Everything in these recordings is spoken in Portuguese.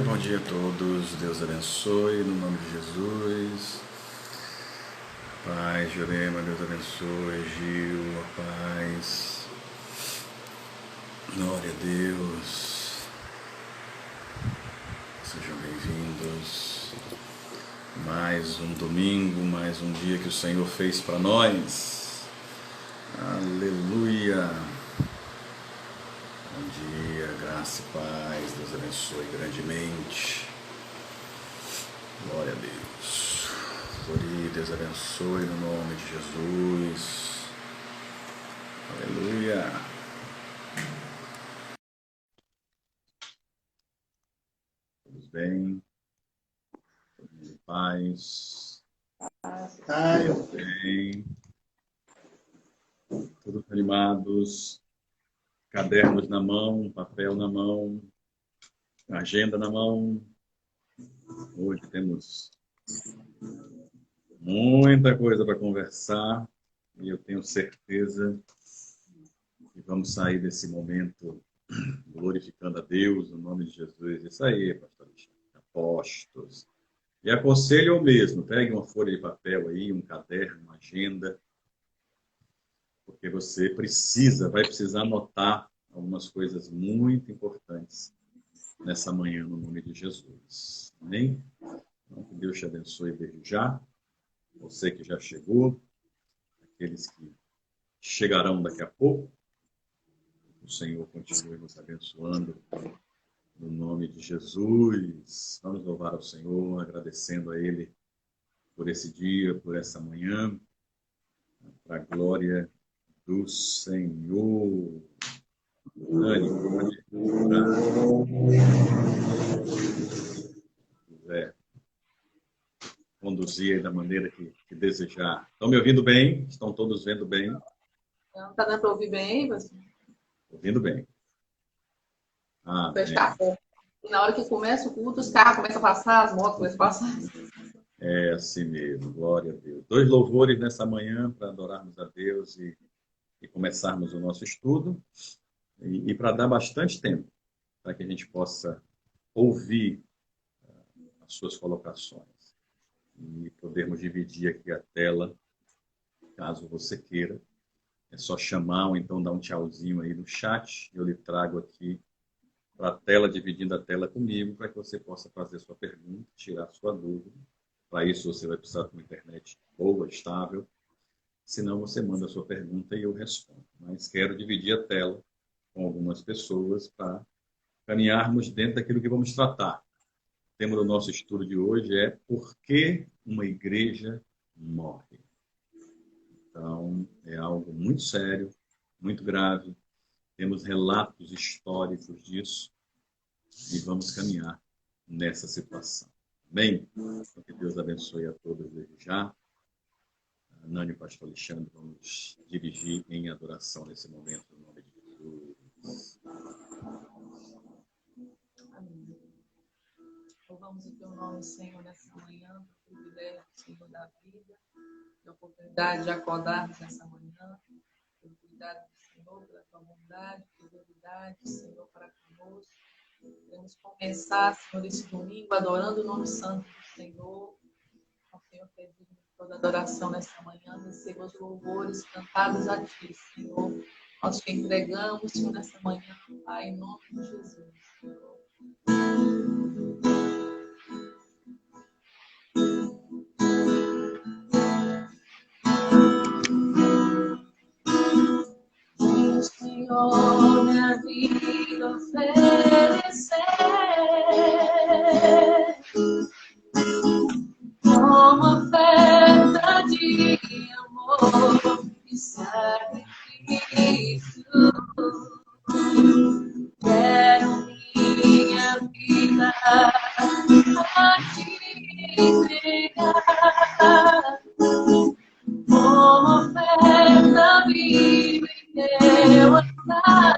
bom dia a todos. Deus abençoe, no nome de Jesus. Paz, Jurema, Deus abençoe. Gil, a paz. Glória a Deus. Sejam bem-vindos. Mais um domingo, mais um dia que o Senhor fez para nós. Aleluia. Bom dia, graça e paz, Deus abençoe grandemente. Glória a Deus. Deus abençoe no nome de Jesus. Aleluia. Todos bem? Todos em paz? Todos bem? Todos animados? Cadernos na mão, papel na mão, agenda na mão. Hoje temos muita coisa para conversar e eu tenho certeza que vamos sair desse momento glorificando a Deus no nome de Jesus. Isso aí, pastor apóstolos. E aconselho eu mesmo, pegue uma folha de papel aí, um caderno, uma agenda, porque você vai precisar anotar algumas coisas muito importantes nessa manhã, no nome de Jesus. Amém? Então, que Deus te abençoe desde já. Você que já chegou, aqueles que chegarão daqui a pouco. O Senhor continue nos abençoando no nome de Jesus. Vamos louvar ao Senhor, agradecendo a Ele por esse dia, por essa manhã, para a glória do Senhor. Dani, pode orar. Conduzir aí da maneira que desejar. Estão me ouvindo bem? Estão todos vendo bem? Não, está dando para ouvir bem? Você... Ouvindo bem. E na hora que começa o culto, os carros começam a passar, as motos começam a passar. É assim mesmo, glória a Deus. 2 louvores nessa manhã para adorarmos a Deus e começarmos o nosso estudo e para dar bastante tempo para que a gente possa ouvir as suas colocações e podermos dividir aqui a tela, caso você queira. É só chamar ou então dar um tchauzinho aí no chat. Eu lhe trago aqui para a tela, dividindo a tela comigo, para que você possa fazer sua pergunta, tirar sua dúvida. Para isso você vai precisar de uma internet boa, estável. Senão você manda a sua pergunta e eu respondo. Mas quero dividir a tela com algumas pessoas para caminharmos dentro daquilo que vamos tratar. O tema do nosso estudo de hoje é por que uma igreja morre. Então, é algo muito sério, muito grave. Temos relatos históricos disso e vamos caminhar nessa situação. Amém? Então, que Deus abençoe a todos desde já. A Nani e o pastor Alexandre vão nos dirigir em adoração nesse momento, no nome de Jesus. Amém. Louvamos o teu nome, Senhor, nessa manhã, pelo privilégio, Senhor, da vida, pela oportunidade de acordarmos nessa manhã, pelo cuidado do Senhor, pela tua bondade, fidelidade, Senhor, para conosco. Queremos começar, Senhor, esse domingo, adorando o nome santo do Senhor. Ao Senhor, pedindo toda adoração nessa manhã, receba os louvores cantados a ti, Senhor. Nós te entregamos, Senhor, nessa manhã, Pai, em nome de Jesus, Senhor. Senhor, minha vida oferecer como oferta de amor e sacrifício. Quero minha vida a te entregar como oferta viva em teu altar.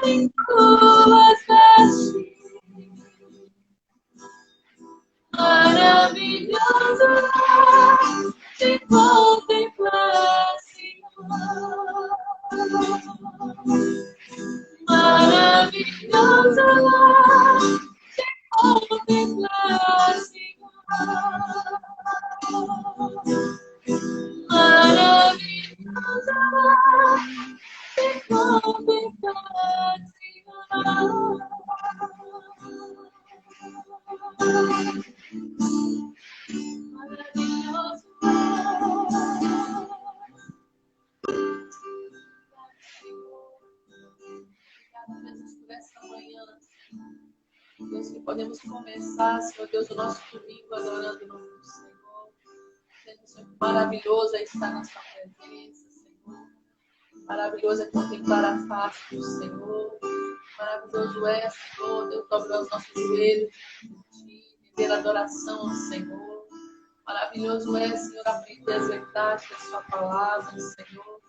em tuas vestes. Maravilhoso te contemplar, Senhor. Maravilhoso te contemplar, Senhor. Maravilhoso te contemplar, Senhor. Maravilhoso Obrigada, Jesus, por essa manhã. Deus, que podemos começar, Senhor Deus, o nosso domingo adorando o nome do Senhor. Senhor, maravilhoso é estar na sua presença, Senhor. Maravilhoso é contemplar a face do Senhor. Maravilhoso é, Senhor, Deus, dobrar os nossos joelhos, render adoração ao Senhor. Maravilhoso é, Senhor, aprender as verdades da sua palavra, Senhor.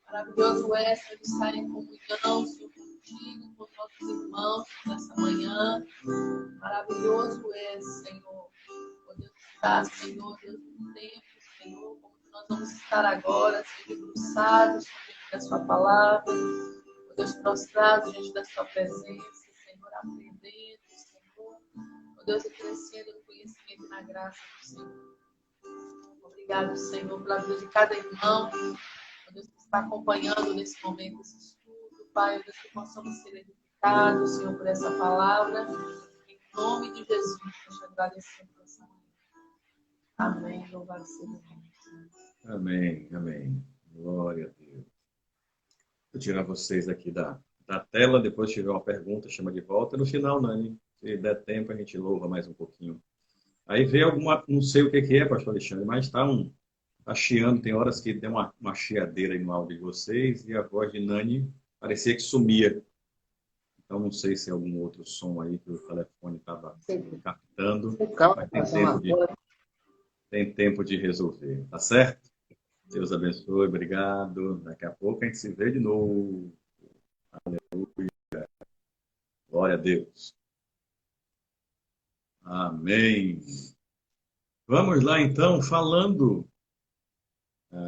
Maravilhoso é, Senhor, estar em comunhão, Senhor, contigo, com os nossos irmãos nessa manhã. Maravilhoso é, Senhor, poder estar, Senhor, Deus, no tempo, Senhor, como nós vamos estar agora, Senhor, debruçados diante da sua palavra, ó Deus, prostrados diante da sua presença, Senhor, aprendendo, Senhor, ó Deus, e crescendo no conhecimento e na graça do Senhor. Obrigado, Senhor, pela vida de cada irmão, ó Deus, que está acompanhando nesse momento esse estudo, Pai, ó Deus, que possamos ser edificados, Senhor, por essa palavra. Em nome de Jesus, nós te agradecemos por essa manhã. Amém. Louvado seja o nome do Senhor. Amém, amém. Glória a Deus. Vou tirar vocês aqui da tela, depois se tiver uma pergunta, chama de volta. No final, Nani, se der tempo, a gente louva mais um pouquinho. Aí vê alguma, não sei o que é, pastor Alexandre, mas está chiando, tem horas que deu uma chiadeira aí no áudio de vocês e a voz de Nani parecia que sumia. Então não sei se é algum outro som aí que o telefone estava captando, mas tem tempo de resolver, tá certo? Deus abençoe, obrigado. Daqui a pouco a gente se vê de novo. Aleluia. Glória a Deus. Amém. Vamos lá então, falando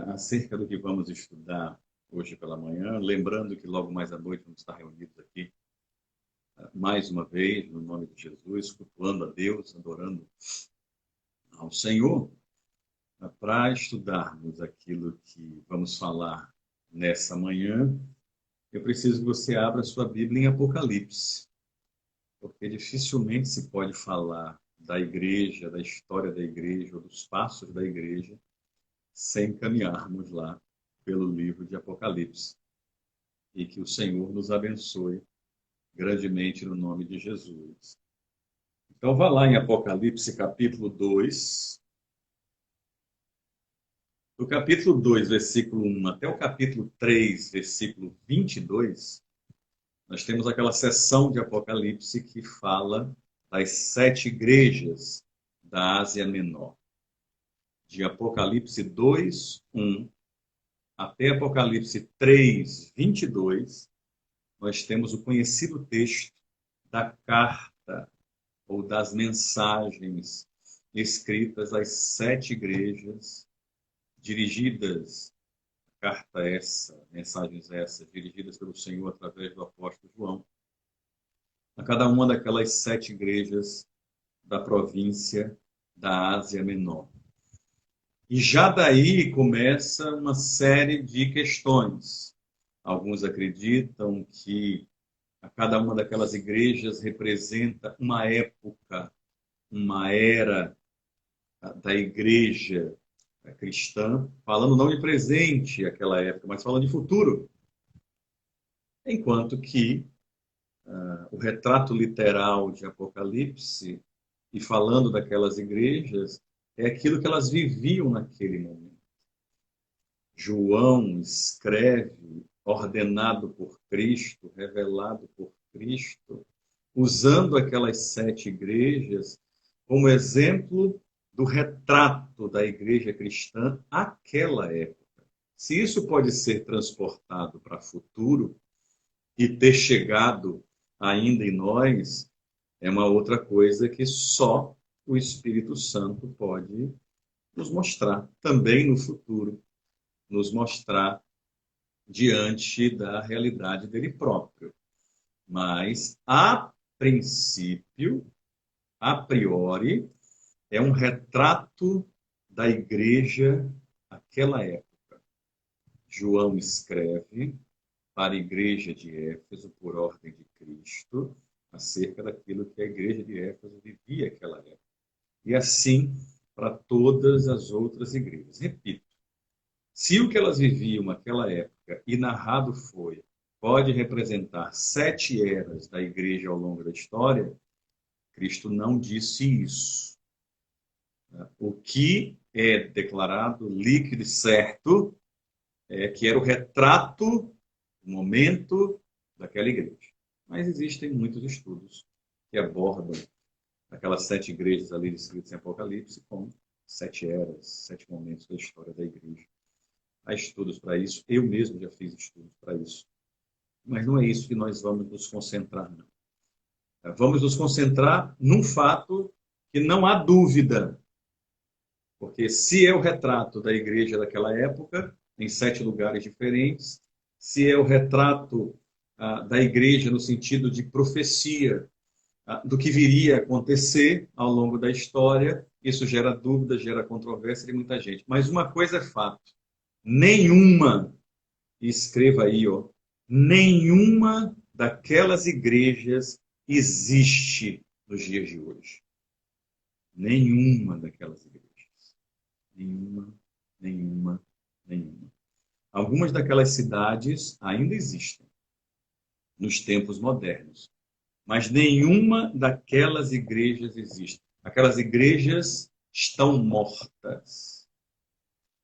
acerca do que vamos estudar hoje pela manhã, lembrando que logo mais à noite vamos estar reunidos aqui mais uma vez, no nome de Jesus, cultuando a Deus, adorando ao Senhor, para estudarmos aquilo que vamos falar nessa manhã. Eu preciso que você abra sua Bíblia em Apocalipse, porque dificilmente se pode falar da igreja, da história da igreja, ou dos passos da igreja, sem caminharmos lá pelo livro de Apocalipse. E que o Senhor nos abençoe grandemente no nome de Jesus. Então, vá lá em Apocalipse, capítulo 2. Do capítulo 2, versículo 1, até o capítulo 3, versículo 22, nós temos aquela seção de Apocalipse que fala das 7 igrejas da Ásia Menor. De Apocalipse 2, 1, até Apocalipse 3, 22, nós temos o conhecido texto da carta ou das mensagens escritas às 7 igrejas, dirigidas, carta essa, mensagens essas, dirigidas pelo Senhor através do apóstolo João, a cada uma daquelas 7 igrejas da província da Ásia Menor. E já daí começa uma série de questões. Alguns acreditam que a cada uma daquelas igrejas representa uma época, uma era da igreja cristã, falando não de presente aquela época, mas falando de futuro. Enquanto que o retrato literal de Apocalipse, e falando daquelas igrejas, é aquilo que elas viviam naquele momento. João escreve, ordenado por Cristo, revelado por Cristo, usando aquelas 7 igrejas como exemplo do retrato da igreja cristã àquela época. Se isso pode ser transportado para o futuro, e ter chegado ainda em nós é uma outra coisa que só o Espírito Santo pode nos mostrar, também no futuro, nos mostrar diante da realidade dele próprio. Mas, a princípio, a priori, é um retrato da igreja naquela época. João escreve para a igreja de Éfeso, por ordem de Cristo, acerca daquilo que a igreja de Éfeso vivia naquela época. E assim para todas as outras igrejas. Repito, se o que elas viviam naquela época, e narrado foi, pode representar 7 eras da igreja ao longo da história, Cristo não disse isso. O que é declarado líquido e certo é que era o retrato, o momento daquela igreja. Mas existem muitos estudos que abordam aquelas 7 igrejas ali descritas em Apocalipse como 7 eras, 7 momentos da história da igreja. Há estudos para isso, eu mesmo já fiz estudos para isso. Mas não é isso que nós vamos nos concentrar, não. Vamos nos concentrar num fato que não há dúvida. Porque se é o retrato da igreja daquela época, em 7 lugares diferentes, se é o retrato da igreja no sentido de profecia do que viria a acontecer ao longo da história, isso gera dúvida, gera controvérsia de muita gente. Mas uma coisa é fato, nenhuma, escreva aí, nenhuma daquelas igrejas existe nos dias de hoje. Nenhuma daquelas igrejas. Nenhuma, nenhuma, nenhuma. Algumas daquelas cidades ainda existem nos tempos modernos, mas nenhuma daquelas igrejas existe. Aquelas igrejas estão mortas.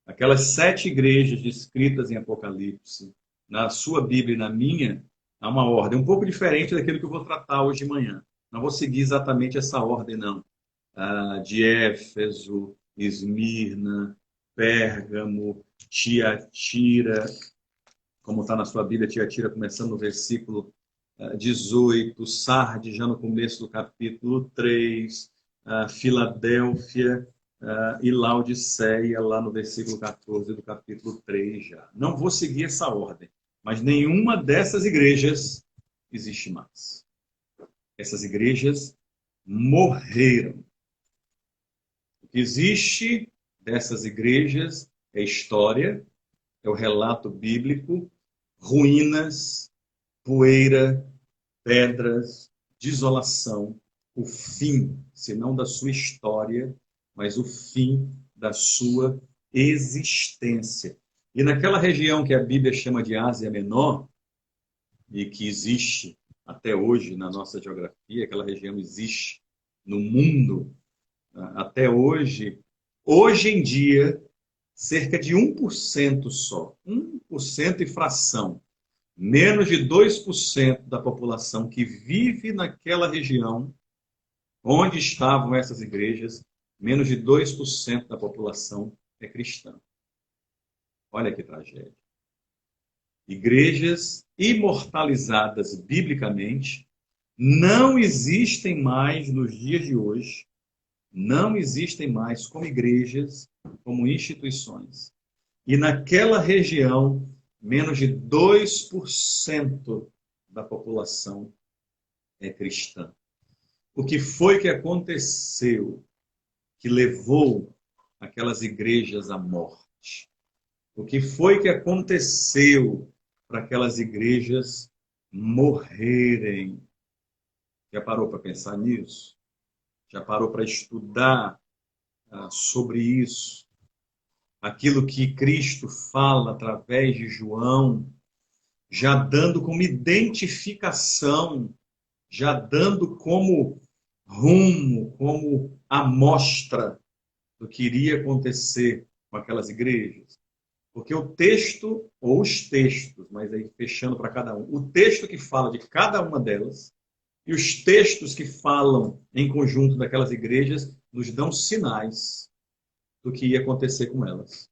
Aquelas 7 igrejas descritas em Apocalipse, na sua Bíblia e na minha, há uma ordem um pouco diferente daquilo que eu vou tratar hoje de manhã. Não vou seguir exatamente essa ordem, não. De Éfeso, Esmirna, Pérgamo, Tiatira, como está na sua Bíblia, Tiatira começando no versículo 18, Sardes já no começo do capítulo 3, Filadélfia e Laodiceia lá no versículo 14 do capítulo 3 já. Não vou seguir essa ordem, mas nenhuma dessas igrejas existe mais. Essas igrejas morreram. O que existe dessas igrejas é história, é o relato bíblico, ruínas, poeira, pedras, desolação, o fim, se não da sua história, mas o fim da sua existência. E naquela região que a Bíblia chama de Ásia Menor, e que existe até hoje na nossa geografia, aquela região existe no mundo até hoje, hoje em dia, cerca de 1% só, 1% e fração, menos de 2% da população que vive naquela região onde estavam essas igrejas, menos de 2% da população é cristã. Olha que tragédia. Igrejas imortalizadas biblicamente não existem mais nos dias de hoje, não existem mais como igrejas, como instituições. E naquela região, menos de 2% da população é cristã. O que foi que aconteceu que levou aquelas igrejas à morte? O que foi que aconteceu para aquelas igrejas morrerem? Já parou para pensar nisso? Já parou para estudar sobre isso? Aquilo que Cristo fala através de João, já dando como identificação, já dando como rumo, como amostra do que iria acontecer com aquelas igrejas. Porque o texto, ou os textos, mas aí fechando para cada um, o texto que fala de cada uma delas e os textos que falam em conjunto daquelas igrejas nos dão sinais do que ia acontecer com elas.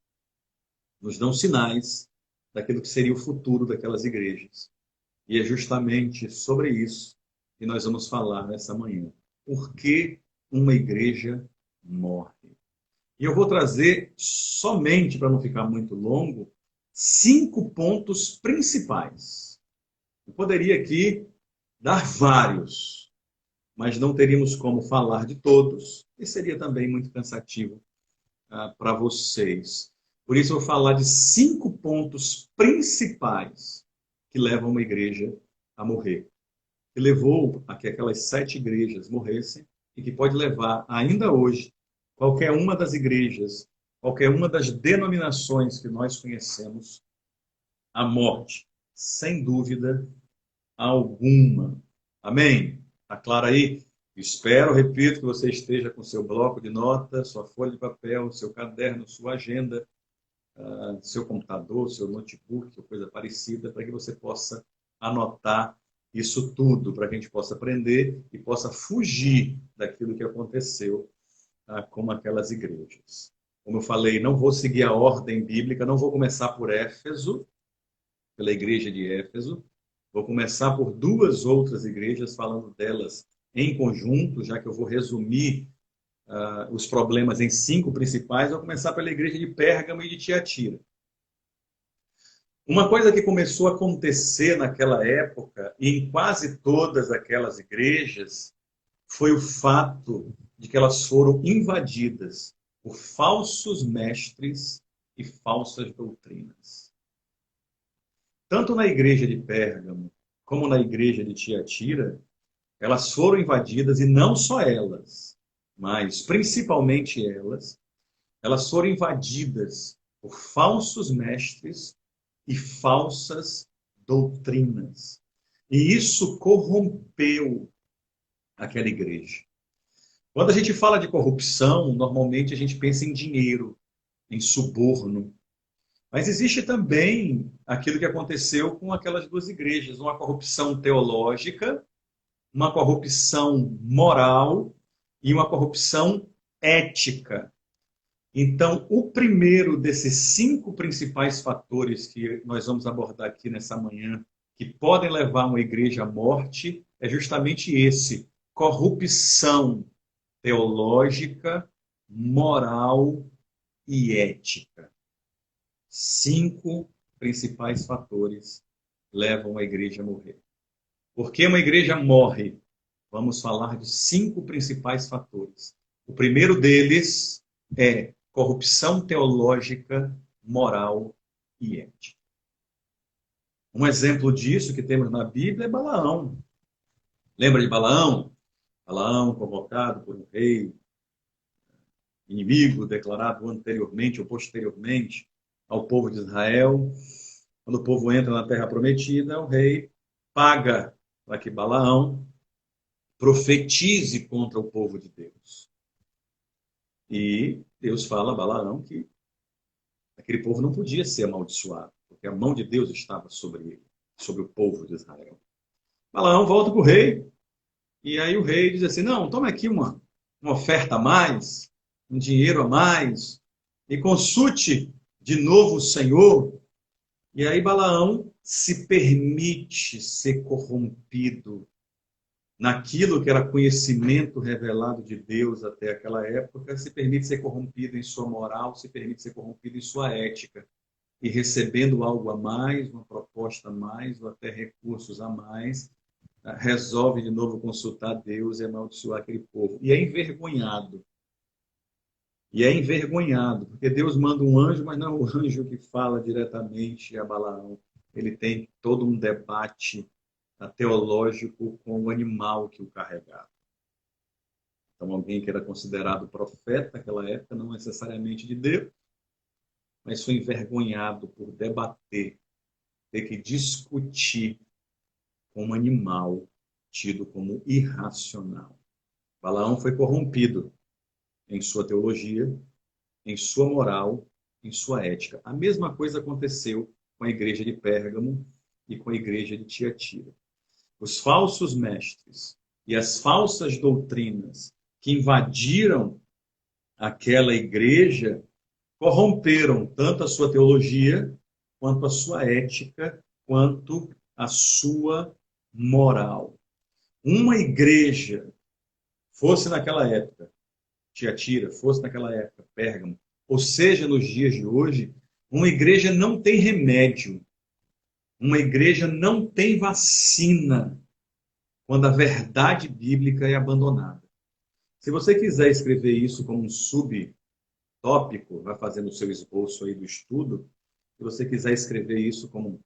Nos dão sinais daquilo que seria o futuro daquelas igrejas. E é justamente sobre isso que nós vamos falar nessa manhã. Por que uma igreja morre? E eu vou trazer somente, para não ficar muito longo, 5 pontos principais. Eu poderia aqui dar vários, mas não teríamos como falar de todos, e seria também muito cansativo para vocês. Por isso, eu vou falar de 5 pontos principais que levam uma igreja a morrer. Que levou a que aquelas 7 igrejas morressem e que pode levar, ainda hoje, qualquer uma das igrejas, qualquer uma das denominações que nós conhecemos, à morte, sem dúvida alguma. Amém? Está claro aí? Espero, repito, que você esteja com seu bloco de notas, sua folha de papel, seu caderno, sua agenda, seu computador, seu notebook, ou coisa parecida, para que você possa anotar isso tudo, para que a gente possa aprender e possa fugir daquilo que aconteceu com aquelas igrejas. Como eu falei, não vou seguir a ordem bíblica, não vou começar por Éfeso, pela igreja de Éfeso, vou começar por 2 outras igrejas, falando delas em conjunto, já que eu vou resumir os problemas em 5 principais. Vou começar pela igreja de Pérgamo e de Tiatira. Uma coisa que começou a acontecer naquela época, e em quase todas aquelas igrejas, foi o fato de que elas foram invadidas por falsos mestres e falsas doutrinas. Tanto na igreja de Pérgamo, como na igreja de Tiatira, elas foram invadidas, e não só elas, mas principalmente elas foram invadidas por falsos mestres e falsas doutrinas. E isso corrompeu aquela igreja. Quando a gente fala de corrupção, normalmente a gente pensa em dinheiro, em suborno. Mas existe também aquilo que aconteceu com aquelas 2 igrejas, uma corrupção teológica, uma corrupção moral e uma corrupção ética. Então, o primeiro desses 5 principais fatores que nós vamos abordar aqui nessa manhã, que podem levar uma igreja à morte, é justamente esse: corrupção teológica, moral e ética. 5 principais fatores levam a igreja a morrer. Por que uma igreja morre? Vamos falar de 5 principais fatores. O primeiro deles é corrupção teológica, moral e ética. Um exemplo disso que temos na Bíblia é Balaão. Lembra de Balaão? Balaão, convocado por um rei inimigo, declarado anteriormente ou posteriormente ao povo de Israel. Quando o povo entra na terra prometida, o rei paga para que Balaão profetize contra o povo de Deus. E Deus fala a Balaão que aquele povo não podia ser amaldiçoado, porque a mão de Deus estava sobre ele, sobre o povo de Israel. Balaão volta para o rei, e aí o rei diz assim: não, toma aqui uma oferta a mais, um dinheiro a mais, e consulte de novo o Senhor. E aí Balaão se permite ser corrompido naquilo que era conhecimento revelado de Deus até aquela época, se permite ser corrompido em sua moral, se permite ser corrompido em sua ética. E recebendo algo a mais, uma proposta a mais, ou até recursos a mais, resolve de novo consultar Deus e amaldiçoar aquele povo. E é envergonhado. E é envergonhado, porque Deus manda um anjo, mas não é o anjo que fala diretamente a Balaão. Ele tem todo um debate teológico com o animal que o carregava. Então, alguém que era considerado profeta naquela época, não necessariamente de Deus, mas foi envergonhado por debater, ter que discutir com um animal tido como irracional. Balaão foi corrompido em sua teologia, em sua moral, em sua ética. A mesma coisa aconteceu com a igreja de Pérgamo e com a igreja de Tiatira. Os falsos mestres e as falsas doutrinas que invadiram aquela igreja corromperam tanto a sua teologia, quanto a sua ética, quanto a sua moral. Uma igreja, fosse naquela época, Tiatira, fosse naquela época, Pérgamo, ou seja, nos dias de hoje, uma igreja não tem remédio, uma igreja não tem vacina quando a verdade bíblica é abandonada. Se você quiser escrever isso como um subtópico, vai fazendo o seu esboço aí do estudo, se você quiser escrever isso como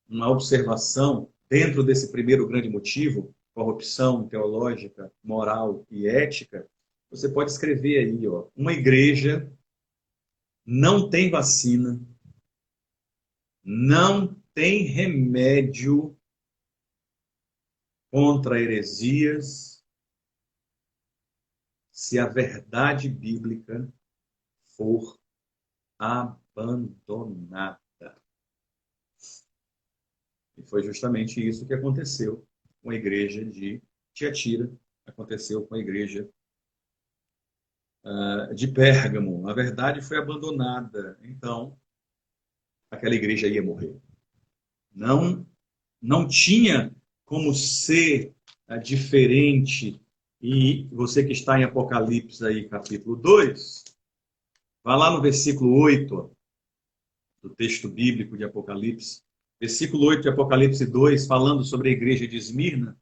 uma observação dentro desse primeiro grande motivo, corrupção teológica, moral e ética, você pode escrever aí, ó, uma igreja não tem vacina, não tem remédio contra heresias, se a verdade bíblica for abandonada. E foi justamente isso que aconteceu com a igreja de Tiatira, aconteceu com a igreja de Pérgamo. A verdade foi abandonada, então aquela igreja ia morrer. Não tinha como ser diferente. E você que está em Apocalipse aí, capítulo 2, vá lá no versículo 8, ó, do texto bíblico de Apocalipse. Versículo 8 de Apocalipse 2, falando sobre a igreja de Esmirna.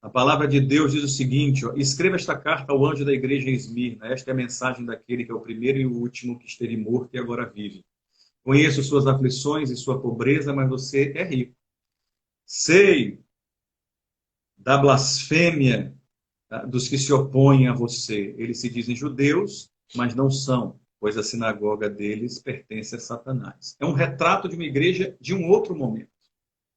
A palavra de Deus diz o seguinte, ó, escreva esta carta ao anjo da igreja em Esmirna. Esta é a mensagem daquele que é o primeiro e o último que esteve morto e agora vive. Conheço suas aflições e sua pobreza, mas você é rico. Sei da blasfêmia dos que se opõem a você. Eles se dizem judeus, mas não são, pois a sinagoga deles pertence a Satanás. É um retrato de uma igreja de um outro momento.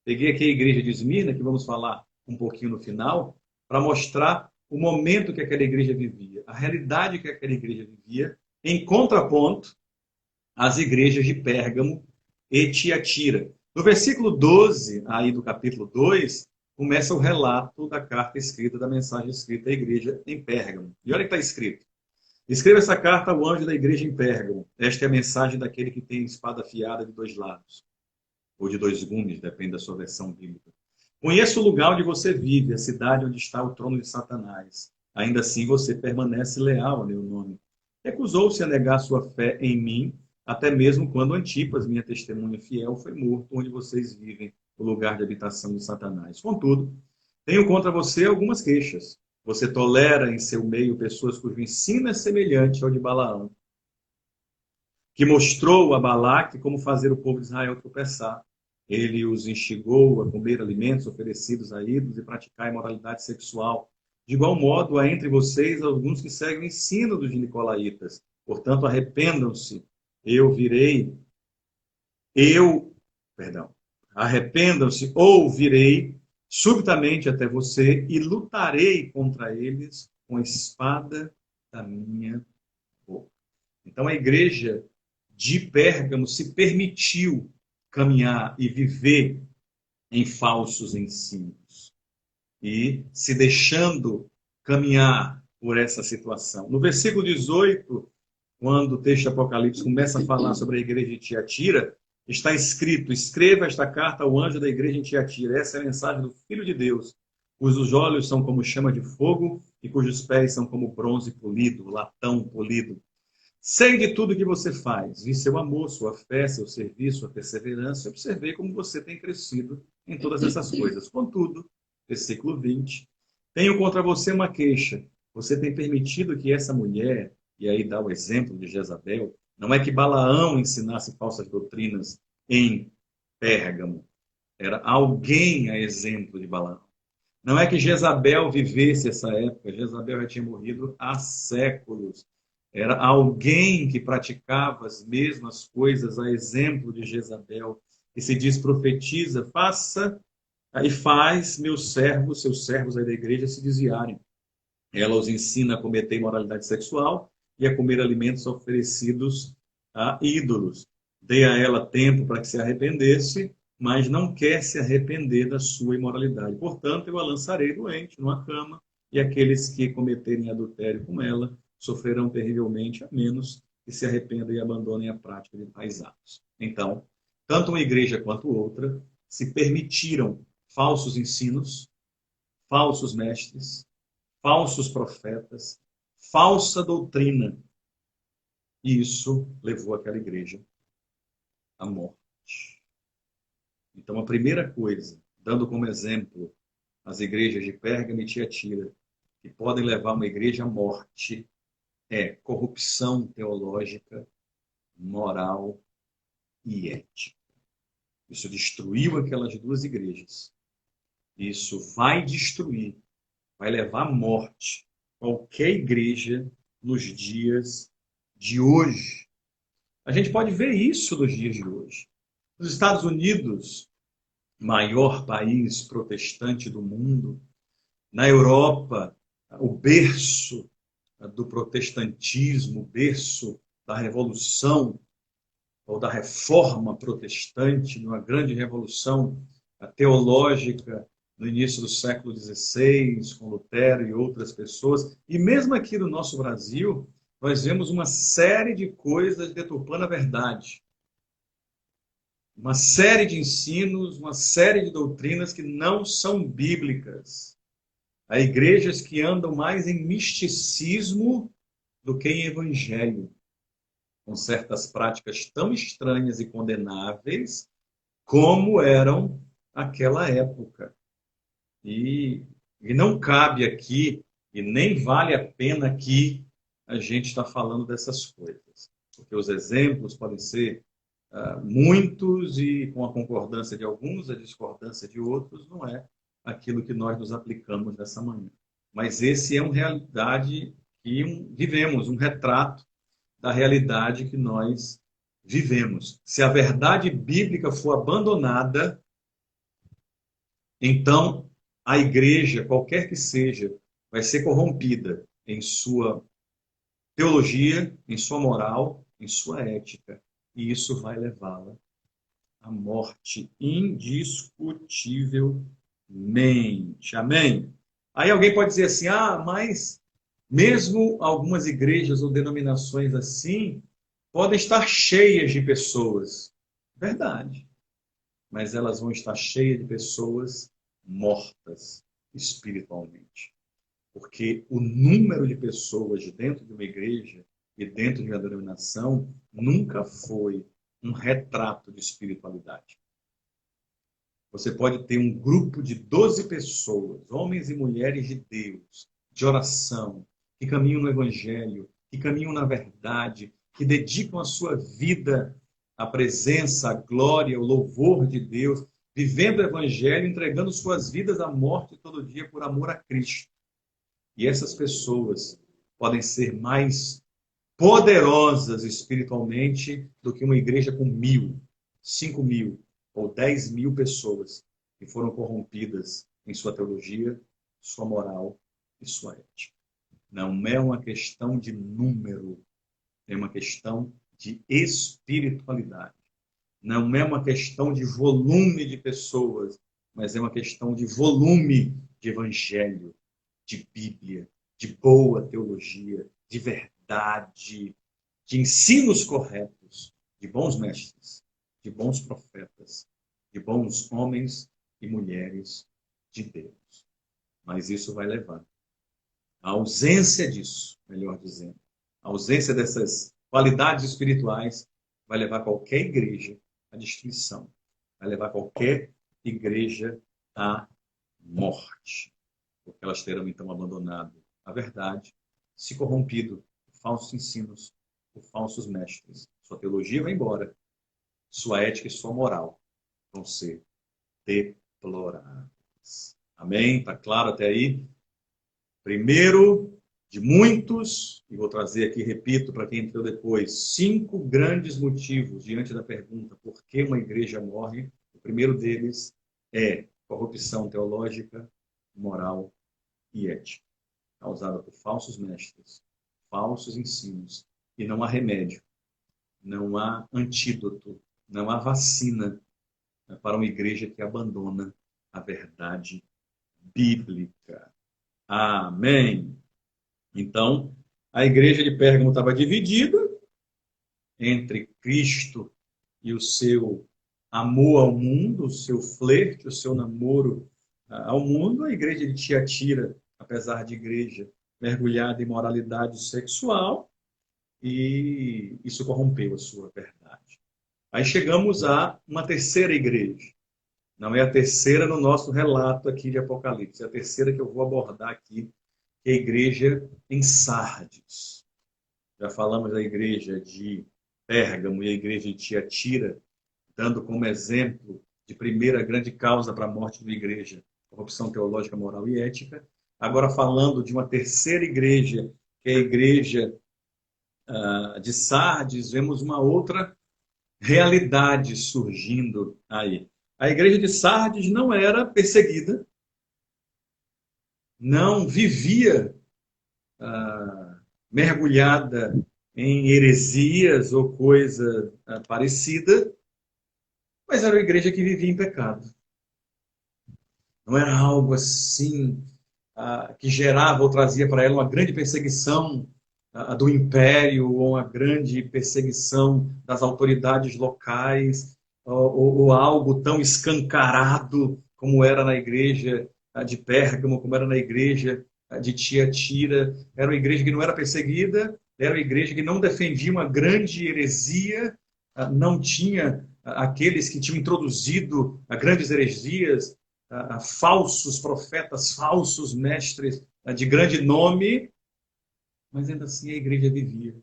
Peguei aqui a igreja de Esmirna, que vamos falar um pouquinho no final, para mostrar o momento que aquela igreja vivia, a realidade que aquela igreja vivia, em contraponto às igrejas de Pérgamo e Tiatira. No versículo 12, aí do capítulo 2, começa o relato da carta escrita, da mensagem escrita à igreja em Pérgamo. E olha o que está escrito. Escreva essa carta ao anjo da igreja em Pérgamo. Esta é a mensagem daquele que tem espada afiada de dois lados, ou de dois gumes, depende da sua versão bíblica. Conheço o lugar onde você vive, a cidade onde está o trono de Satanás. Ainda assim você permanece leal a meu nome. Recusou-se a negar sua fé em mim, até mesmo quando Antipas, minha testemunha fiel, foi morto onde vocês vivem, o lugar de habitação de Satanás. Contudo, tenho contra você algumas queixas. Você tolera em seu meio pessoas cujo ensino é semelhante ao de Balaão, que mostrou a Balaque como fazer o povo de Israel tropeçar. Ele os instigou a comer alimentos oferecidos a ídolos e praticar imoralidade sexual. De igual modo, há entre vocês alguns que seguem o ensino dos nicolaítas. Portanto, arrependam-se. Arrependam-se ou virei subitamente até você e lutarei contra eles com a espada da minha boca. Então, a igreja de Pérgamo se permitiu caminhar e viver em falsos ensinos e se deixando caminhar por essa situação. No versículo 18, quando o texto de Apocalipse começa a falar sobre a igreja de Tiatira, está escrito, escreva esta carta ao anjo da igreja em Tiatira. Essa é a mensagem do Filho de Deus, cujos olhos são como chama de fogo e cujos pés são como bronze polido, latão polido. Sei de tudo que você faz, vi seu amor, sua fé, seu serviço, sua perseverança, observei como você tem crescido em todas essas coisas. Contudo, versículo 20, tenho contra você uma queixa. Você tem permitido que essa mulher, e aí dá o exemplo de Jezabel, não é que Balaão ensinasse falsas doutrinas em Pérgamo, era alguém a exemplo de Balaão. Não é que Jezabel vivesse essa época, Jezabel já tinha morrido há séculos. Era alguém que praticava as mesmas coisas, a exemplo de Jezabel, que se diz profetiza, faça e faz meus servos, seus servos aí da igreja se desviarem. Ela os ensina a cometer imoralidade sexual e a comer alimentos oferecidos a ídolos. Dei a ela tempo para que se arrependesse, mas não quer se arrepender da sua imoralidade. Portanto, eu a lançarei doente numa cama, e aqueles que cometerem adultério com ela sofrerão terrivelmente, a menos que se arrependam e abandonem a prática de tais atos. Então, tanto uma igreja quanto outra se permitiram falsos ensinos, falsos mestres, falsos profetas, falsa doutrina. E isso levou aquela igreja à morte. Então, a primeira coisa, dando como exemplo as igrejas de Pérgamo e Tiatira, que podem levar uma igreja à morte, é corrupção teológica, moral e ética. Isso destruiu aquelas duas igrejas. Isso vai destruir, vai levar à morte qualquer igreja nos dias de hoje. A gente pode ver isso nos dias de hoje. Nos Estados Unidos, maior país protestante do mundo, na Europa, o berço do protestantismo, o berço da revolução ou da reforma protestante, uma grande revolução teológica no início do século XVI, com Lutero e outras pessoas. E mesmo aqui no nosso Brasil, nós vemos uma série de coisas deturpando a verdade. Uma série de ensinos, uma série de doutrinas que não são bíblicas. Há igrejas que andam mais em misticismo do que em evangelho, com certas práticas tão estranhas e condenáveis como eram aquela época. E não cabe aqui, e nem vale a pena aqui, a gente está falando dessas coisas. Porque os exemplos podem ser muitos e com a concordância de alguns, a discordância de outros, não é aquilo que nós nos aplicamos nessa manhã. Mas esse é uma realidade que vivemos, um retrato da realidade que nós vivemos. Se a verdade bíblica for abandonada, então a igreja, qualquer que seja, vai ser corrompida em sua teologia, em sua moral, em sua ética. E isso vai levá-la à morte indiscutivelmente. Amém? Aí alguém pode dizer assim, mas mesmo algumas igrejas ou denominações assim podem estar cheias de pessoas. Verdade. Mas elas vão estar cheias de pessoas mortas espiritualmente. Porque o número de pessoas dentro de uma igreja e dentro de uma denominação nunca foi um retrato de espiritualidade. Você pode ter um grupo de 12 pessoas, homens e mulheres de Deus, de oração, que caminham no Evangelho, que caminham na verdade, que dedicam a sua vida à presença, à glória, ao louvor de Deus, vivendo o Evangelho, entregando suas vidas à morte todo dia por amor a Cristo. E essas pessoas podem ser mais poderosas espiritualmente do que uma igreja com 1.000, 5.000 ou 10.000 pessoas que foram corrompidas em sua teologia, sua moral e sua ética. Não é uma questão de número, é uma questão de espiritualidade. Não é uma questão de volume de pessoas, mas é uma questão de volume de evangelho, de Bíblia, de boa teologia, de verdade, de ensinos corretos, de bons mestres, de bons profetas, de bons homens e mulheres de Deus. Mas isso vai levar à ausência disso, melhor dizendo, a ausência dessas qualidades espirituais vai levar qualquer igreja à destruição, vai levar qualquer igreja à morte, porque elas terão então abandonado a verdade, se corrompido por falsos ensinos, por falsos mestres. Sua teologia vai embora, sua ética e sua moral vão ser deploráveis. Amém? Está claro até aí? Primeiro de muitos, e vou trazer aqui, repito, para quem entrou depois, 5 grandes motivos diante da pergunta por que uma igreja morre. O primeiro deles é corrupção teológica, moral e ética, causada por falsos mestres, falsos ensinos, e não há remédio, não há antídoto, não há vacina para uma igreja que abandona a verdade bíblica. Amém. Então, a igreja de Pérgamo estava dividida entre Cristo e o seu amor ao mundo, o seu flerte, o seu namoro ao mundo, a igreja de Tiatira, apesar de igreja mergulhada em moralidade sexual, e isso corrompeu a sua verdade. Aí chegamos a uma terceira igreja. Não é a terceira no nosso relato aqui de Apocalipse, é a terceira que eu vou abordar aqui, que é a igreja em Sardes. Já falamos da igreja de Pérgamo e a igreja de Tiatira, dando como exemplo de primeira grande causa para a morte de uma igreja, corrupção teológica, moral e ética. Agora falando de uma terceira igreja, que é a igreja de Sardes, vemos uma outra realidade surgindo aí. A igreja de Sardes não era perseguida, não vivia mergulhada em heresias ou coisa parecida, mas era uma igreja que vivia em pecado. Não era algo assim que gerava ou trazia para ela uma grande perseguição do império ou uma grande perseguição das autoridades locais ou algo tão escancarado como era na igreja de Pérgamo, como era na igreja de Tiatira. Era uma igreja que não era perseguida, era uma igreja que não defendia uma grande heresia, não tinha aqueles que tinham introduzido grandes heresias, falsos profetas, falsos mestres de grande nome, mas ainda assim a igreja vivia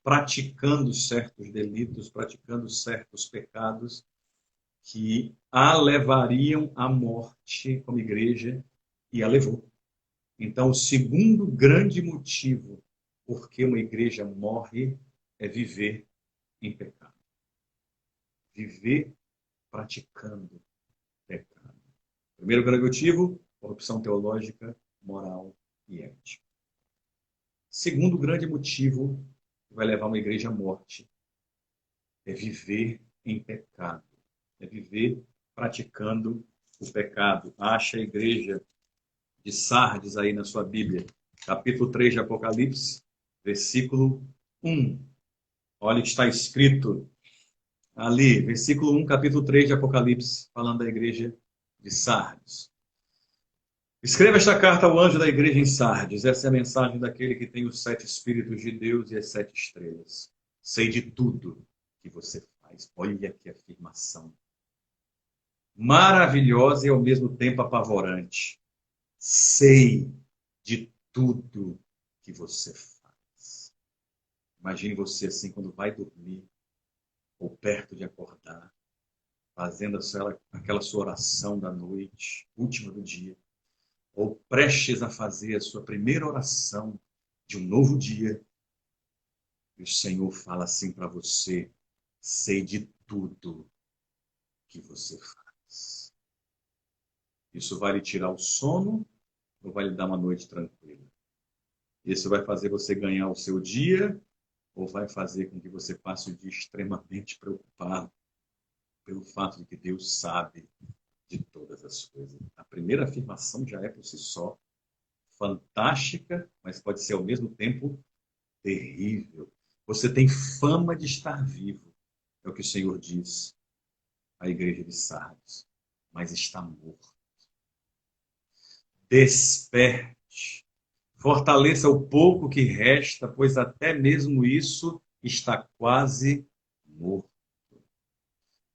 praticando certos delitos, praticando certos pecados que a levariam à morte como igreja, e a levou. Então, o segundo grande motivo por que uma igreja morre é viver em pecado. Viver praticando pecado. Primeiro grande motivo, corrupção teológica, moral e ética. Segundo grande motivo que vai levar uma igreja à morte é viver em pecado. É viver praticando o pecado. Acha a igreja de Sardes aí na sua Bíblia, capítulo 3 de Apocalipse, versículo 1. Olha o que está escrito ali, versículo 1, capítulo 3 de Apocalipse, falando da igreja de Sardes. Escreva esta carta ao anjo da igreja em Sardes. Essa é a mensagem daquele que tem os 7 Espíritos de Deus e as 7 estrelas. Sei de tudo que você faz. Olha que afirmação maravilhosa e ao mesmo tempo apavorante. Sei de tudo que você faz. Imagine você assim quando vai dormir ou perto de acordar, fazendo aquela sua oração da noite, última do dia, ou prestes a fazer a sua primeira oração de um novo dia, e o Senhor fala assim para você: sei de tudo que você faz. Isso vai lhe tirar o sono ou vai lhe dar uma noite tranquila? Isso vai fazer você ganhar o seu dia ou vai fazer com que você passe o dia extremamente preocupado pelo fato de que Deus sabe de todas as coisas? A primeira afirmação já é por si só fantástica, mas pode ser ao mesmo tempo terrível. Você tem fama de estar vivo, é o que o Senhor diz à igreja de Sardes, mas está morto. Desperte, fortaleça o pouco que resta, pois até mesmo isso está quase morto.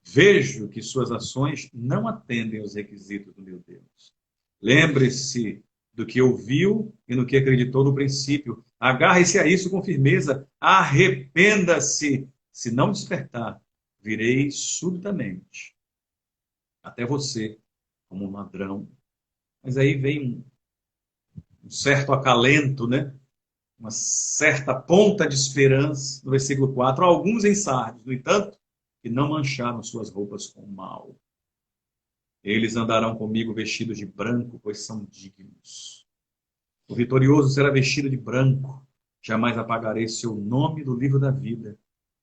Vejo que suas ações não atendem aos requisitos do meu Deus. Lembre-se do que ouviu e no que acreditou no princípio. Agarre-se a isso com firmeza. Arrependa-se. Se não despertar, virei subitamente até você como um ladrão. Mas aí vem um certo acalento, né? Uma certa ponta de esperança no versículo 4. Alguns em Sardes, no entanto, que não mancharam suas roupas com mal. Eles andarão comigo vestidos de branco, pois são dignos. O vitorioso será vestido de branco. Jamais apagarei seu nome do livro da vida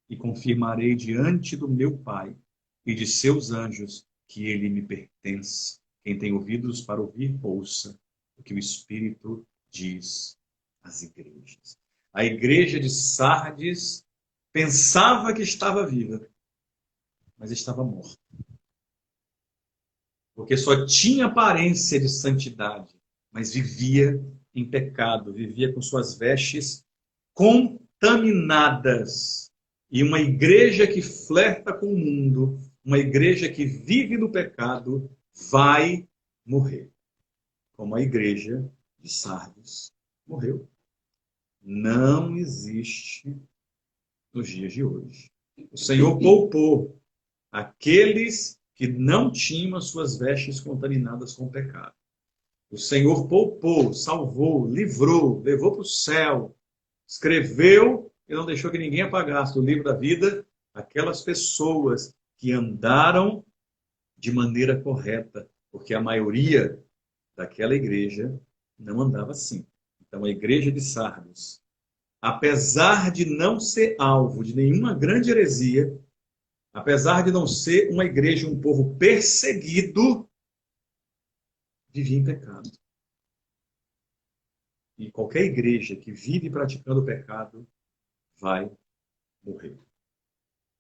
e confirmarei diante do meu Pai e de seus anjos que ele me pertence. Quem tem ouvidos para ouvir, ouça o que o Espírito diz às igrejas. A igreja de Sardes pensava que estava viva, mas estava morta. Porque só tinha aparência de santidade, mas vivia em pecado, vivia com suas vestes contaminadas. E uma igreja que flerta com o mundo, uma igreja que vive no pecado, vai morrer. Como a igreja de Sardes morreu. Não existe nos dias de hoje. O Senhor poupou aqueles que não tinham as suas vestes contaminadas com o pecado. O Senhor poupou, salvou, livrou, levou para o céu, escreveu e não deixou que ninguém apagasse do livro da vida aquelas pessoas que andaram de maneira correta, porque a maioria daquela igreja não andava assim. Então a igreja de Sardes, apesar de não ser alvo de nenhuma grande heresia, apesar de não ser uma igreja, um povo perseguido, vivia em pecado. E qualquer igreja que vive praticando o pecado vai morrer.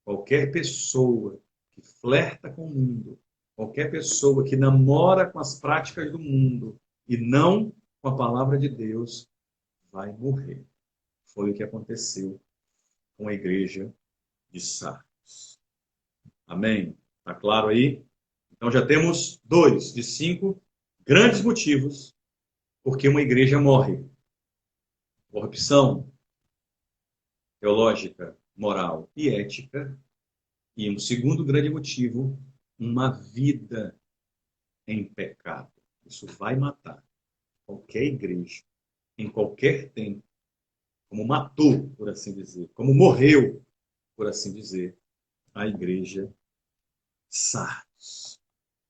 Qualquer pessoa que flerta com o mundo, qualquer pessoa que namora com as práticas do mundo e não com a palavra de Deus, vai morrer. Foi o que aconteceu com a igreja de Sardes. Amém? Está claro aí? Então já temos 2 de 5 grandes motivos porque uma igreja morre. Corrupção teológica, moral e ética. E um segundo grande motivo, uma vida em pecado. Isso vai matar qualquer igreja, em qualquer tempo, como matou, por assim dizer, como morreu, por assim dizer, a igreja Sardes.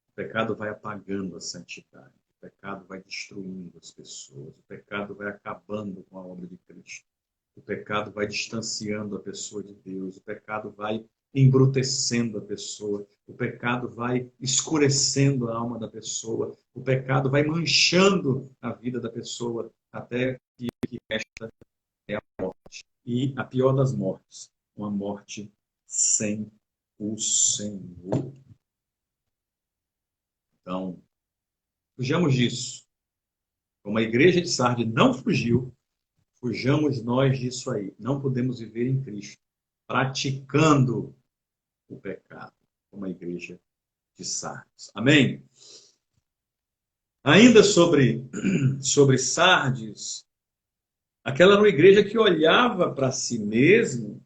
O pecado vai apagando a santidade, o pecado vai destruindo as pessoas, o pecado vai acabando com a obra de Cristo, o pecado vai distanciando a pessoa de Deus, o pecado vai embrutecendo a pessoa, o pecado vai escurecendo a alma da pessoa, o pecado vai manchando a vida da pessoa, até que o que resta é a morte. E a pior das mortes, uma morte sem o Senhor. Então, fujamos disso. Como a igreja de Sardes não fugiu, fujamos nós disso aí. Não podemos viver em Cristo, praticando o pecado, como a igreja de Sardes. Amém? Ainda sobre Sardes, aquela era uma igreja que olhava para si mesma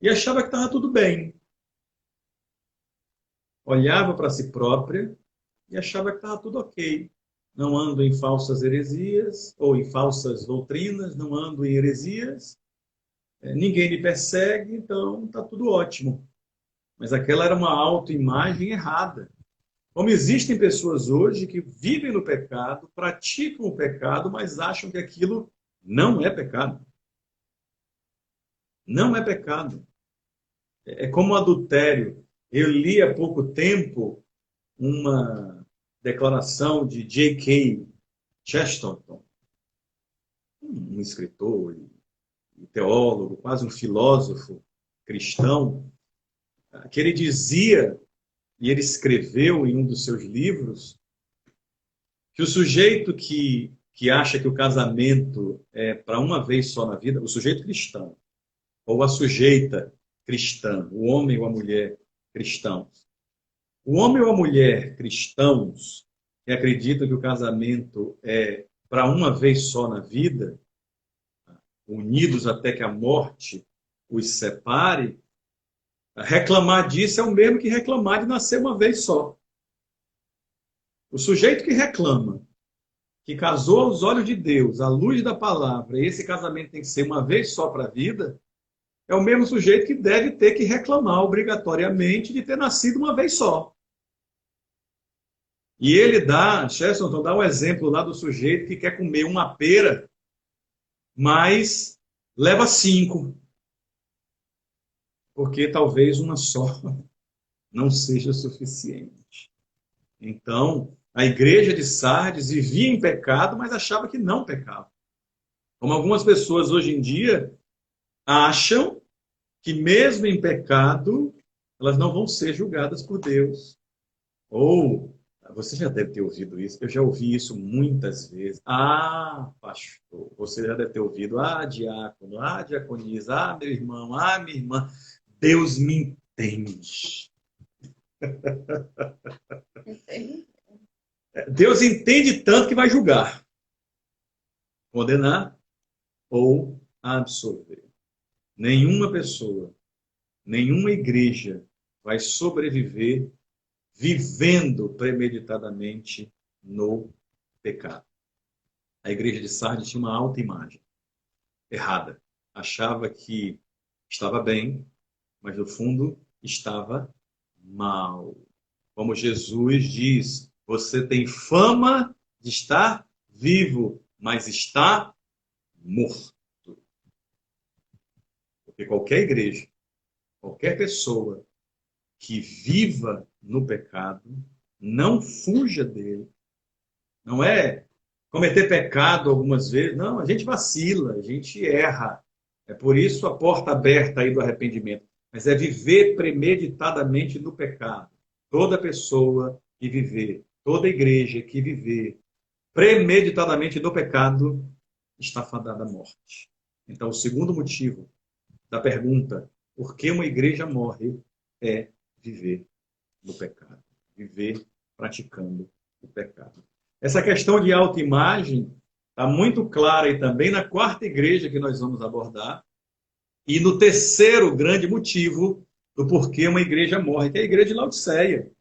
e achava que estava tudo bem. Olhava para si própria e achava que estava tudo ok. Não ando em falsas heresias ou em falsas doutrinas, não ando em heresias, ninguém me persegue, então está tudo ótimo. Mas aquela era uma autoimagem errada. Como existem pessoas hoje que vivem no pecado, praticam o pecado, mas acham que aquilo não é pecado. Não é pecado. É como o adultério. Eu li há pouco tempo uma declaração de J.K. Chesterton, um escritor e teólogo, quase um filósofo cristão, que ele dizia, e ele escreveu em um dos seus livros, que o sujeito que acha que o casamento é para uma vez só na vida, o sujeito cristão, ou a sujeita cristã, o homem ou a mulher cristãos. O homem ou a mulher cristãos que acreditam que o casamento é para uma vez só na vida, unidos até que a morte os separe, reclamar disso é o mesmo que reclamar de nascer uma vez só. O sujeito que reclama, que casou aos olhos de Deus, à luz da palavra, e esse casamento tem que ser uma vez só para a vida, é o mesmo sujeito que deve ter que reclamar obrigatoriamente de ter nascido uma vez só. E ele Chesterton dá um exemplo lá do sujeito que quer comer uma pera, mas leva 5. Porque talvez uma só não seja suficiente. Então, a igreja de Sardes vivia em pecado, mas achava que não pecava. Como algumas pessoas hoje em dia acham que mesmo em pecado elas não vão ser julgadas por Deus. Ou, você já deve ter ouvido isso, eu já ouvi isso muitas vezes. Ah, pastor, você já deve ter ouvido, ah, diácono, ah, diaconisa, ah, meu irmão, ah, minha irmã, Deus me entende. Entendi. Deus entende tanto que vai julgar, condenar ou absolver. Nenhuma pessoa, nenhuma igreja vai sobreviver vivendo premeditadamente no pecado. A igreja de Sardes tinha uma autoimagem errada. Achava que estava bem, mas no fundo estava mal. Como Jesus diz, você tem fama de estar vivo, mas está morto. Porque qualquer igreja, qualquer pessoa que viva no pecado, não fuja dele. Não é cometer pecado algumas vezes. Não, a gente vacila, a gente erra. É por isso a porta aberta aí do arrependimento. Mas é viver premeditadamente no pecado. Toda pessoa que viver, toda igreja que viver premeditadamente no pecado está fadada à morte. Então, o segundo motivo da pergunta, por que uma igreja morre, é viver no pecado. Viver praticando o pecado. Essa questão de autoimagem está muito clara e também na quarta igreja que nós vamos abordar e no terceiro grande motivo do porquê uma igreja morre, que é a igreja de Laodiceia.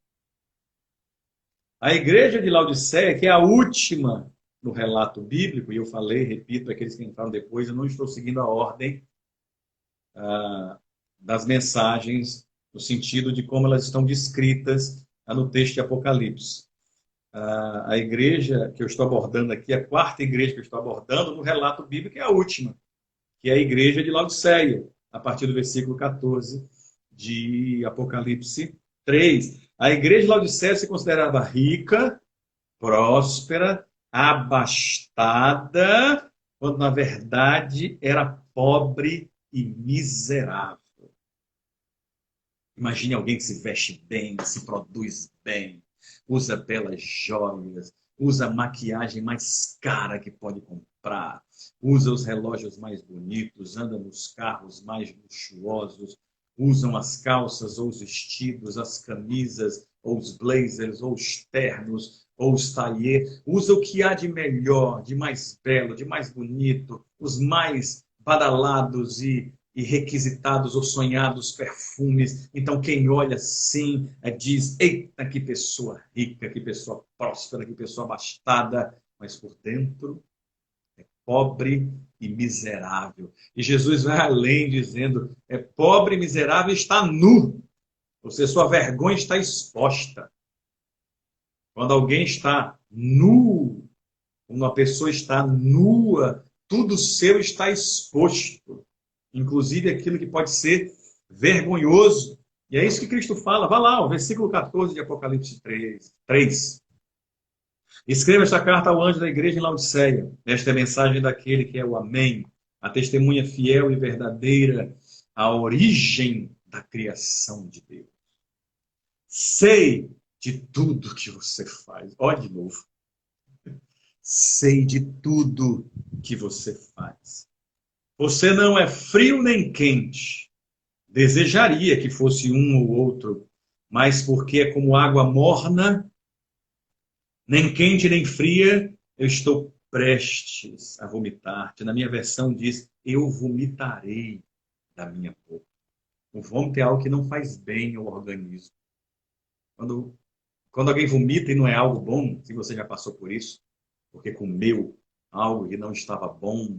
A igreja de Laodiceia, que é a última no relato bíblico, e eu falei, repito, aqueles que entraram depois, eu não estou seguindo a ordem das mensagens, no sentido de como elas estão descritas no texto de Apocalipse. A igreja que eu estou abordando aqui, a quarta igreja que eu estou abordando no relato bíblico é a última, que é a igreja de Laodiceia, a partir do versículo 14 de Apocalipse 3. A igreja de Laodiceia se considerava rica, próspera, abastada, quando na verdade era pobre e miserável. Imagine alguém que se veste bem, se produz bem, usa belas joias, usa a maquiagem mais cara que pode comprar, usa os relógios mais bonitos, anda nos carros mais luxuosos, usam as calças ou os vestidos, as camisas, ou os blazers, ou os ternos, ou os taillés, usa o que há de melhor, de mais belo, de mais bonito, os mais badalados e requisitados ou sonhados perfumes. Então, quem olha assim diz: eita, que pessoa rica, que pessoa próspera, que pessoa abastada, mas por dentro é pobre e miserável. E Jesus vai além, dizendo: é pobre e miserável e está nu, ou seja, sua vergonha está exposta. Quando alguém está nu, quando uma pessoa está nua, tudo seu está exposto. Inclusive aquilo que pode ser vergonhoso. E é isso que Cristo fala. Vá lá, o versículo 14 de Apocalipse 3. Escreva esta carta ao anjo da igreja em Laodiceia. Esta é a mensagem daquele que é o Amém, a testemunha fiel e verdadeira, a origem da criação de Deus. Sei de tudo que você faz. Olha de novo. Sei de tudo que você faz. Você não é frio nem quente. Desejaria que fosse um ou outro, mas porque é como água morna, nem quente nem fria, eu estou prestes a vomitar-te. Na minha versão diz: eu vomitarei da minha boca. O vômito é algo que não faz bem ao organismo. Quando alguém vomita e não é algo bom, se você já passou por isso, porque comeu algo que não estava bom,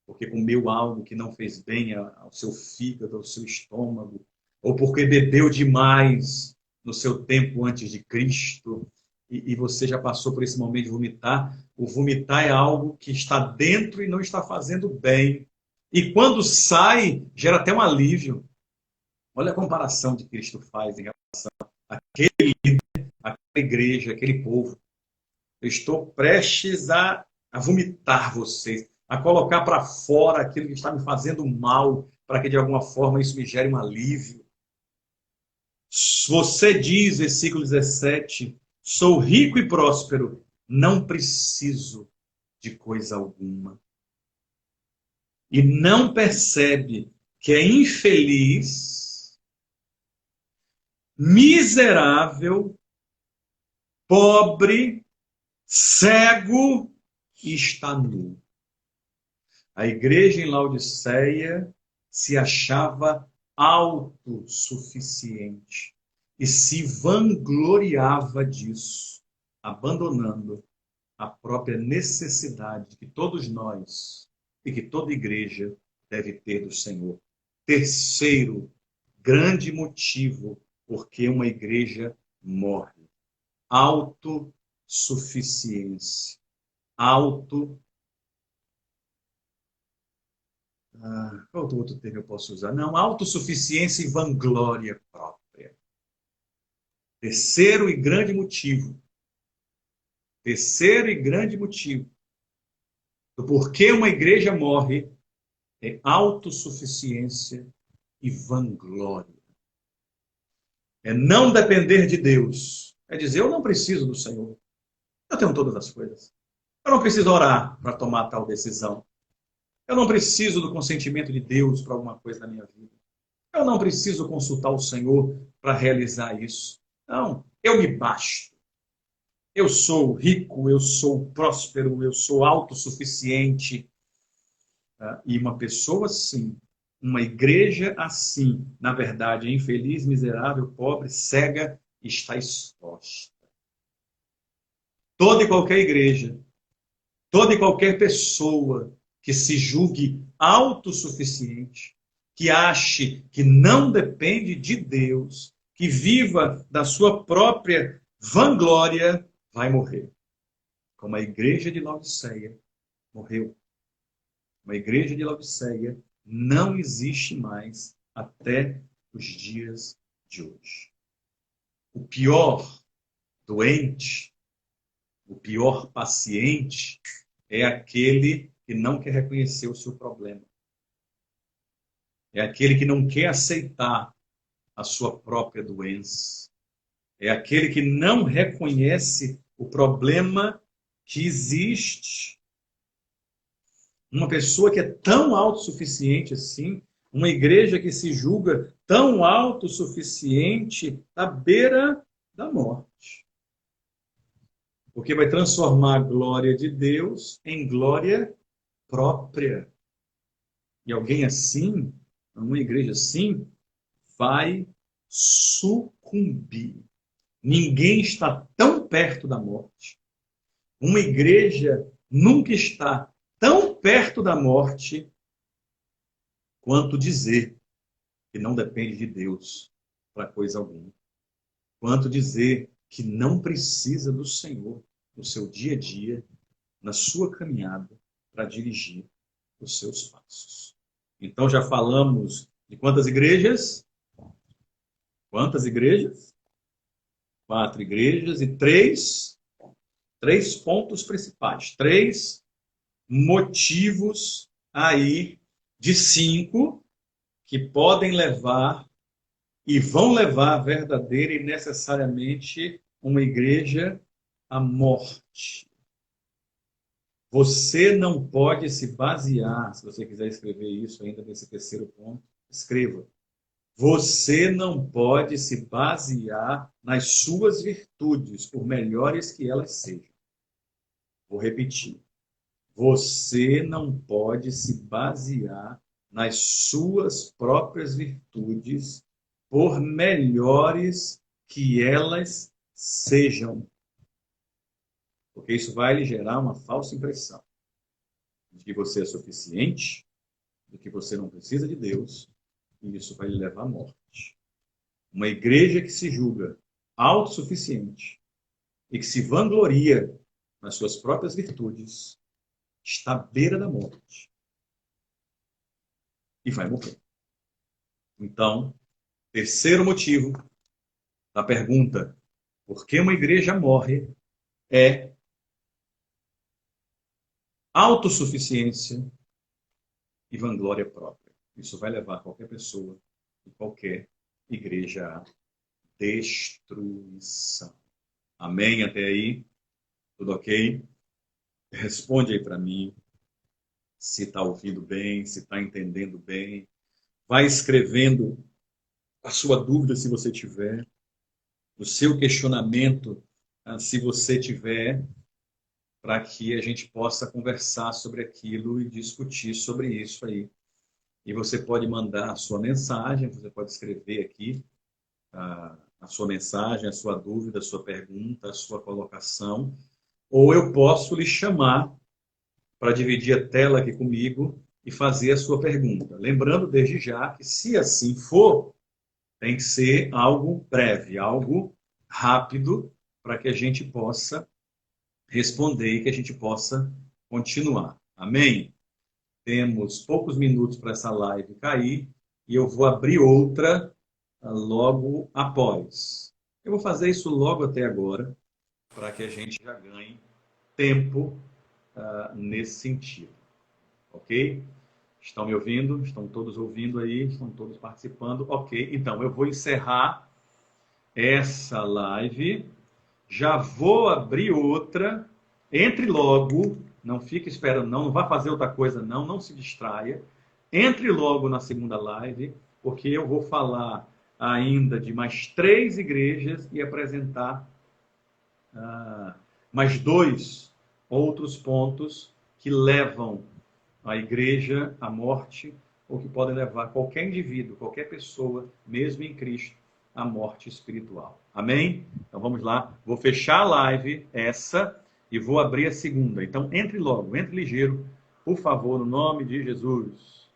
porque comeu algo que não fez bem ao seu fígado, ao seu estômago, ou porque bebeu demais no seu tempo antes de Cristo, e você já passou por esse momento de vomitar. O vomitar é algo que está dentro e não está fazendo bem. E quando sai, gera até um alívio. Olha a comparação que Cristo faz em relação àquele líder, àquela igreja, àquele povo. Eu estou prestes a vomitar vocês, a colocar para fora aquilo que está me fazendo mal, para que de alguma forma isso me gere um alívio. Você diz, versículo 17, sou rico e próspero, não preciso de coisa alguma. E não percebe que é infeliz, miserável, pobre, cego e está nu. A igreja em Laodiceia se achava autossuficiente e se vangloriava disso, abandonando a própria necessidade que todos nós e que toda igreja deve ter do Senhor. Terceiro grande motivo por que uma igreja morre: autossuficiência. Qual outro termo eu posso usar? Não, autossuficiência e vanglória própria. Terceiro e grande motivo. Terceiro e grande motivo do porquê uma igreja morre é autossuficiência e vanglória. É não depender de Deus. É dizer, eu não preciso do Senhor. Eu tenho todas as coisas. Eu não preciso orar para tomar tal decisão. Eu não preciso do consentimento de Deus para alguma coisa na minha vida. Eu não preciso consultar o Senhor para realizar isso. Não, eu me basto. Eu sou rico, eu sou próspero, eu sou autossuficiente. E uma pessoa assim, uma igreja assim, na verdade, é infeliz, miserável, pobre, cega, está exposta. Toda e qualquer igreja, toda e qualquer pessoa que se julgue autossuficiente, que ache que não depende de Deus, que viva da sua própria vanglória, vai morrer. Como a igreja de Laodiceia morreu. Uma igreja de Laodiceia não existe mais até os dias de hoje. O pior doente, o pior paciente é aquele que não quer reconhecer o seu problema. É aquele que não quer aceitar a sua própria doença. É aquele que não reconhece o problema que existe. Uma pessoa que é tão autossuficiente assim, uma igreja que se julga tão autossuficiente à beira da morte. Porque vai transformar a glória de Deus em glória própria. E alguém assim, uma igreja assim, vai sucumbir. Ninguém está tão perto da morte. Uma igreja nunca está tão perto da morte quanto dizer que não depende de Deus para coisa alguma. Quanto dizer que não precisa do Senhor no seu dia a dia, na sua caminhada, para dirigir os seus passos. Então já falamos de quantas igrejas? Quantas igrejas? 4 igrejas e três pontos principais. 3 motivos aí de 5 que podem levar e vão levar verdadeira e necessariamente uma igreja à morte. Você não pode se basear, se você quiser escrever isso ainda nesse terceiro ponto, escreva. Você não pode se basear nas suas virtudes, por melhores que elas sejam. Vou repetir. Você não pode se basear nas suas próprias virtudes, por melhores que elas sejam. Porque isso vai lhe gerar uma falsa impressão de que você é suficiente, de que você não precisa de Deus, e isso vai lhe levar à morte. Uma igreja que se julga autossuficiente e que se vangloria nas suas próprias virtudes, está à beira da morte e vai morrer. Então, terceiro motivo da pergunta, por que uma igreja morre, é autossuficiência e vanglória própria. Isso vai levar qualquer pessoa e qualquer igreja a destruição. Amém até aí? Tudo ok? Responde aí para mim se está ouvindo bem, se está entendendo bem. Vai escrevendo a sua dúvida, se você tiver, o seu questionamento, se você tiver, para que a gente possa conversar sobre aquilo e discutir sobre isso aí. E você pode mandar a sua mensagem, você pode escrever aqui a sua mensagem, a sua dúvida, a sua pergunta, a sua colocação, ou eu posso lhe chamar para dividir a tela aqui comigo e fazer a sua pergunta. Lembrando desde já que, se assim for, tem que ser algo breve, algo rápido, para que a gente possa responder e que a gente possa continuar. Amém? Temos poucos minutos para essa live cair e eu vou abrir outra logo após. Eu vou fazer isso logo até agora, para que a gente já ganhe tempo nesse sentido. Ok? Estão me ouvindo? Estão todos ouvindo aí? Estão todos participando? Ok. Então, eu vou encerrar essa live. Já vou abrir outra. Entre logo. Não fique esperando, não vá fazer outra coisa, não se distraia. Entre logo na segunda live, porque eu vou falar ainda de mais 3 igrejas e apresentar mais 2 outros pontos que levam a igreja à morte, ou que podem levar qualquer indivíduo, qualquer pessoa, mesmo em Cristo, à morte espiritual. Amém? Então vamos lá. Vou fechar a live, essa, e vou abrir a segunda. Então entre logo, entre ligeiro, por favor, no nome de Jesus.